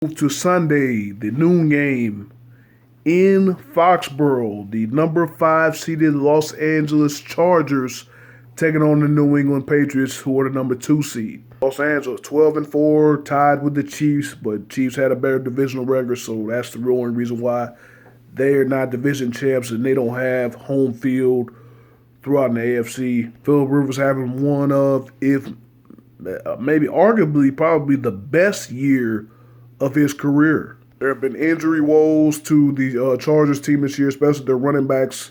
To Sunday, the noon game in Foxborough. The number 5 seeded Los Angeles Chargers taking on the New England Patriots, who are the number 2 seed. Los Angeles 12-4, tied with the Chiefs, but Chiefs had a better divisional record, so that's the real only reason why they're not division champs and they don't have home field throughout the AFC. Philip Rivers having one of, if maybe arguably, probably the best year of his career. There have been injury woes to the Chargers team this year, especially their running backs,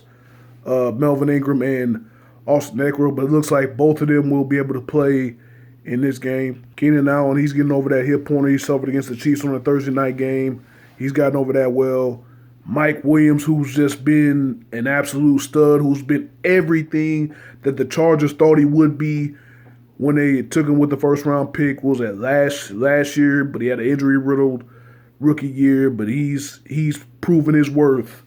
Melvin Ingram and Austin Eckler, but it looks like both of them will be able to play in this game. Keenan Allen, he's getting over that hip corner he suffered against the Chiefs on a Thursday night game. He's gotten over that well. Mike Williams, who's just been an absolute stud, who's been everything that the Chargers thought he would be when they took him with the first-round pick, was at last year, but he had an injury-riddled rookie year, but he's proven his worth,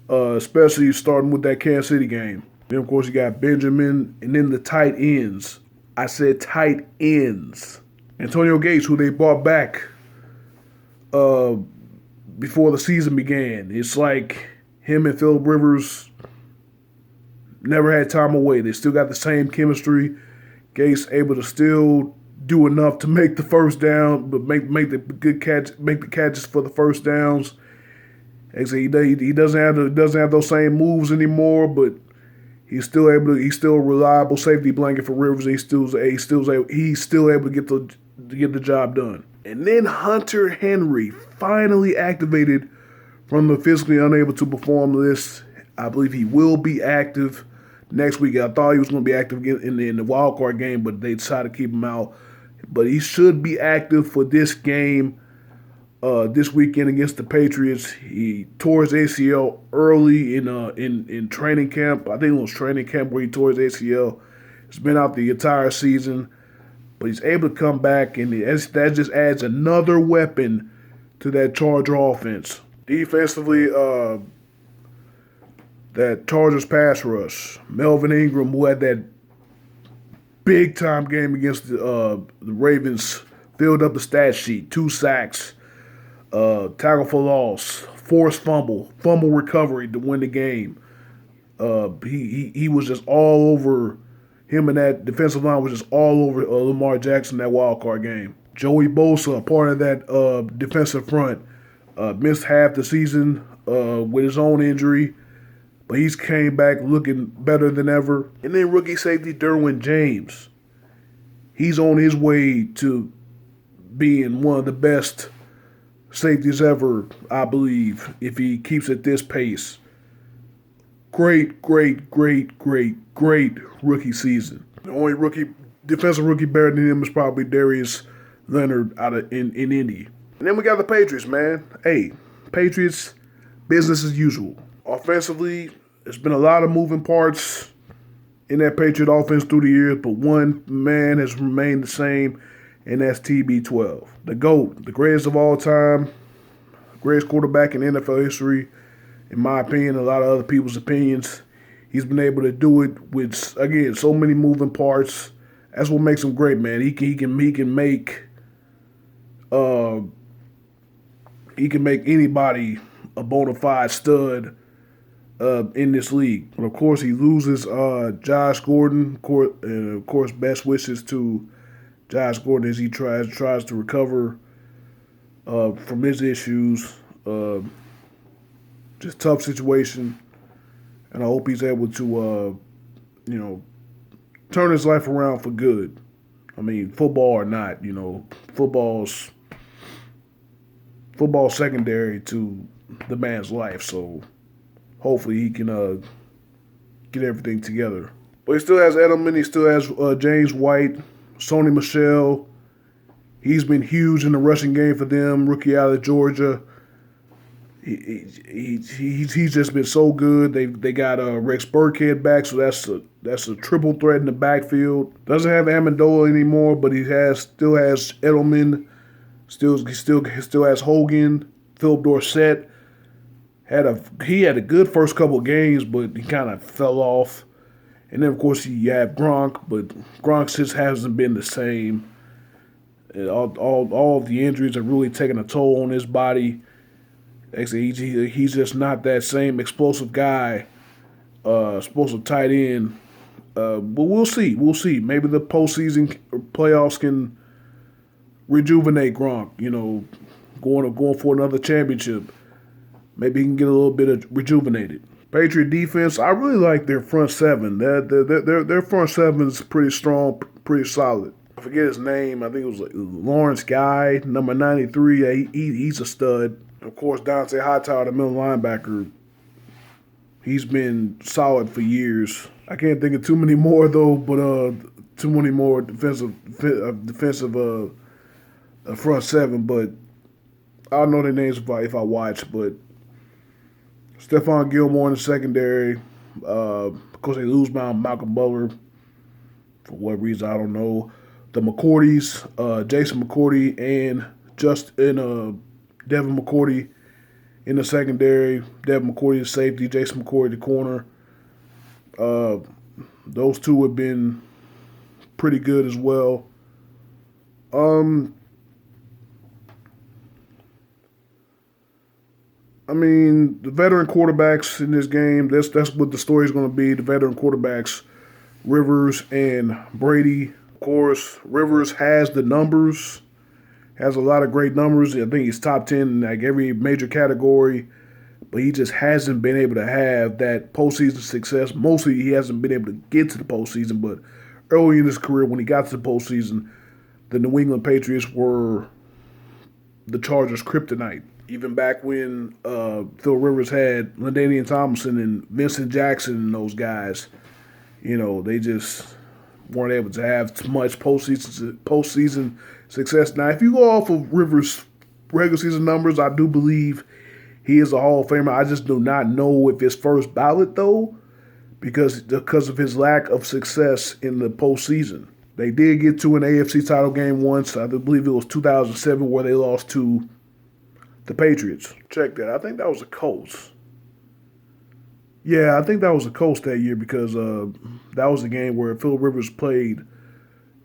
especially starting with that Kansas City game. Then, of course, you got Benjamin, and then the tight ends. I said tight ends. Antonio Gates, who they brought back before the season began. It's like him and Philip Rivers never had time away. They still got the same chemistry. Gates able to still do enough to make the first down, but make the good catch, make the catches for the first downs. He doesn't have those same moves anymore, but he's still a reliable safety blanket for Rivers. And he's still able to get the job done. And then Hunter Henry finally activated from the physically unable to perform list. I believe he will be active next week. I thought he was going to be active in the wild card game, but they decided to keep him out. But he should be active for this game this weekend against the Patriots. He tore his ACL early in training camp. I think it was training camp where he tore his ACL. He's been out the entire season, but he's able to come back, and that just adds another weapon to that Charger offense. Defensively, that Chargers pass rush. Melvin Ingram, who had that big-time game against the Ravens, filled up the stat sheet. 2 sacks, tackle for loss, forced fumble recovery to win the game. He was just all over. Him and that defensive line was just all over Lamar Jackson that wild card game. Joey Bosa, part of that defensive front, missed half the season with his own injury, but he's came back looking better than ever. And then rookie safety Derwin James. He's on his way to being one of the best safeties ever, I believe, if he keeps at this pace. Great rookie season. The only defensive rookie better than him is probably Darius Leonard in Indy. And then we got the Patriots, man. Hey, Patriots, business as usual. Offensively, there's been a lot of moving parts in that Patriot offense through the years, but one man has remained the same, and that's TB12. The GOAT, the greatest of all time, greatest quarterback in NFL history, in my opinion, a lot of other people's opinions. He's been able to do it with, again, so many moving parts. That's what makes him great, man. He can make anybody a bona fide stud in this league. But of course, he loses Josh Gordon. And of course, best wishes to Josh Gordon as he tries to recover from his issues. Just tough situation, and I hope he's able to, turn his life around for good. I mean, football or not, football's secondary to the man's life. So hopefully he can get everything together. But he still has Edelman. He still has James White, Sony Michel. He's been huge in the rushing game for them. Rookie out of Georgia. He's just been so good. They got Rex Burkhead back, so that's a triple threat in the backfield. Doesn't have Amendola anymore, but he still has Edelman. He still has Hogan. Philip Dorsett had a good first couple of games, but he kind of fell off. And then of course you have Gronk, but Gronk just hasn't been the same. All of the injuries have really taken a toll on his body. He's just not that same explosive guy, explosive tight end. But we'll see. We'll see. Maybe the postseason playoffs can rejuvenate Gronk. Going for another championship. Maybe he can get a little bit of rejuvenated. Patriot defense, I really like their front seven. Their front seven is pretty strong, pretty solid. I forget his name. I think it was like Lawrence Guy, number 93. Yeah, he's a stud. Of course, Dante Hightower, the middle linebacker, he's been solid for years. I can't think of too many more though, but too many more defensive front seven. But I'll know their names if I watch. But Stephon Gilmore in the secondary. Of course, they lose Malcolm Butler for what reason I don't know. The McCourtys, Jason McCourty and Devin McCourty in the secondary. Devin McCourty the safety, Jason McCourty the corner. Those two have been pretty good as well. I mean, the veteran quarterbacks in this game, that's what the story is going to be. The veteran quarterbacks, Rivers and Brady. Of course, Rivers has the numbers, has a lot of great numbers. I think he's top 10 in like every major category, but he just hasn't been able to have that postseason success. Mostly he hasn't been able to get to the postseason, but early in his career when he got to the postseason, the New England Patriots were the Chargers' kryptonite. Even back when Phil Rivers had LaDainian Tomlinson and Vincent Jackson and those guys, they just weren't able to have too much postseason success. Now, if you go off of Rivers' regular season numbers, I do believe he is a Hall of Famer. I just do not know if his first ballot, though, because of his lack of success in the postseason. They did get to an AFC title game once. I believe it was 2007 where they lost to the Patriots. Check that. I think that was the Colts. Yeah, I think that was the Colts that year because that was the game where Phil Rivers played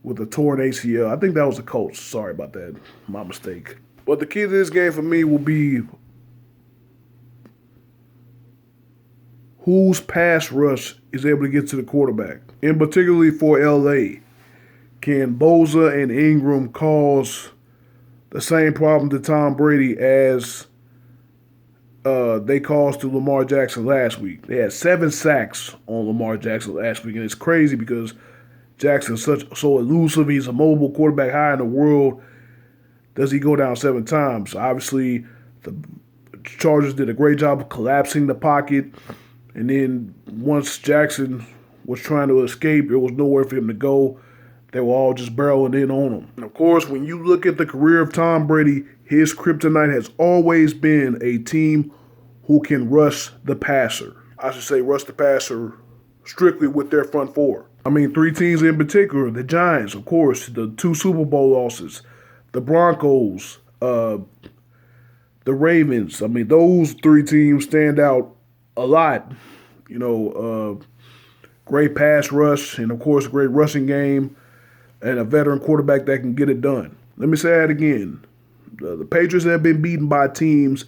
with a torn ACL. I think that was the Colts. Sorry about that. My mistake. But the key to this game for me will be whose pass rush is able to get to the quarterback. And particularly for LA, can Bosa and Ingram cause the same problem to Tom Brady as they caused to Lamar Jackson last week? They had 7 sacks on Lamar Jackson last week, and it's crazy because Jackson's so elusive. He's a mobile quarterback high in the world. Does he go down 7 times? Obviously, the Chargers did a great job of collapsing the pocket, and then once Jackson was trying to escape, there was nowhere for him to go. They were all just barreling in on him. And of course, when you look at the career of Tom Brady, his kryptonite has always been a team who can rush the passer. I should say rush the passer strictly with their front four. I mean, 3 teams in particular, the Giants, of course, the 2 Super Bowl losses, the Broncos, the Ravens. I mean, those 3 teams stand out a lot. Great pass rush and, of course, a great rushing game and a veteran quarterback that can get it done. Let me say that again. The Patriots have been beaten by teams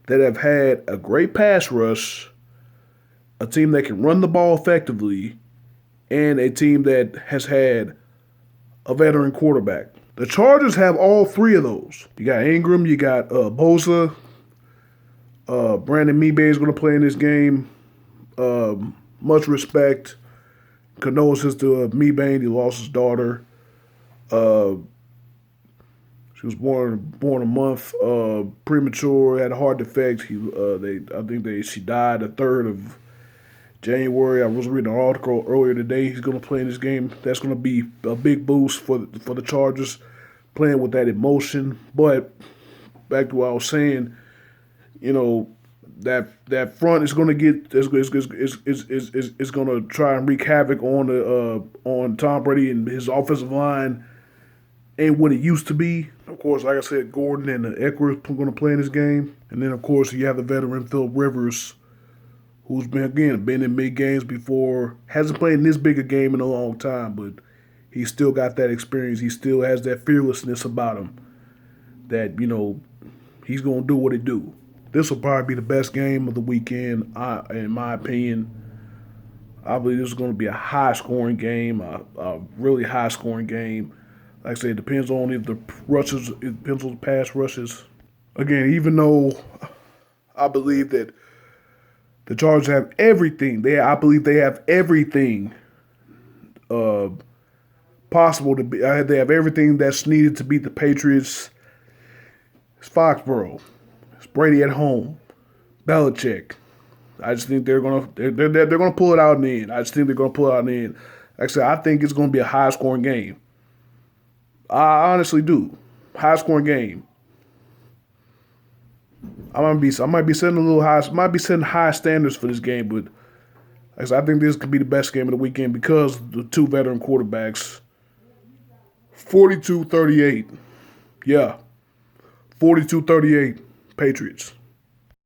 that have had a great pass rush, a team that can run the ball effectively, and a team that has had a veteran quarterback. The Chargers have all 3 of those. You got Ingram, you got Bosa. Brandon Mebe is going to play in this game. Much respect. Condolences to Mebe. He lost his daughter. She was born a month premature, had a heart defect. She died the 3rd of January. I was reading an article earlier today. He's going to play in this game. That's going to be a big boost for the Chargers, playing with that emotion. But back to what I was saying, that front is going to get is going to try and wreak havoc on Tom Brady and his offensive line. Ain't what it used to be. Of course, like I said, Gordon and Eckler are going to play in this game. And then, of course, you have the veteran Phil Rivers, who's been in big games before. Hasn't played in this big a game in a long time, but He still got that experience. He still has that fearlessness about him that, he's going to do what he do. This will probably be the best game of the weekend, in my opinion. I believe this is going to be a high-scoring game, a really high-scoring game. Like I said, it depends on if the rushes, it depends on the pass rushes. Again, even though I believe that the Chargers have everything, I believe they have everything possible to be. They have everything that's needed to beat the Patriots. It's Foxborough. It's Brady at home. Belichick. I just think they're gonna pull it out in the end. I just think they're gonna pull it out in the end. Like I said, I think it's gonna be a high scoring game. I honestly do. High scoring game. I might be setting a little high. Might be setting high standards for this game, but like I said, I think this could be the best game of the weekend because the two veteran quarterbacks. 42-38. Yeah. 42-38 Patriots.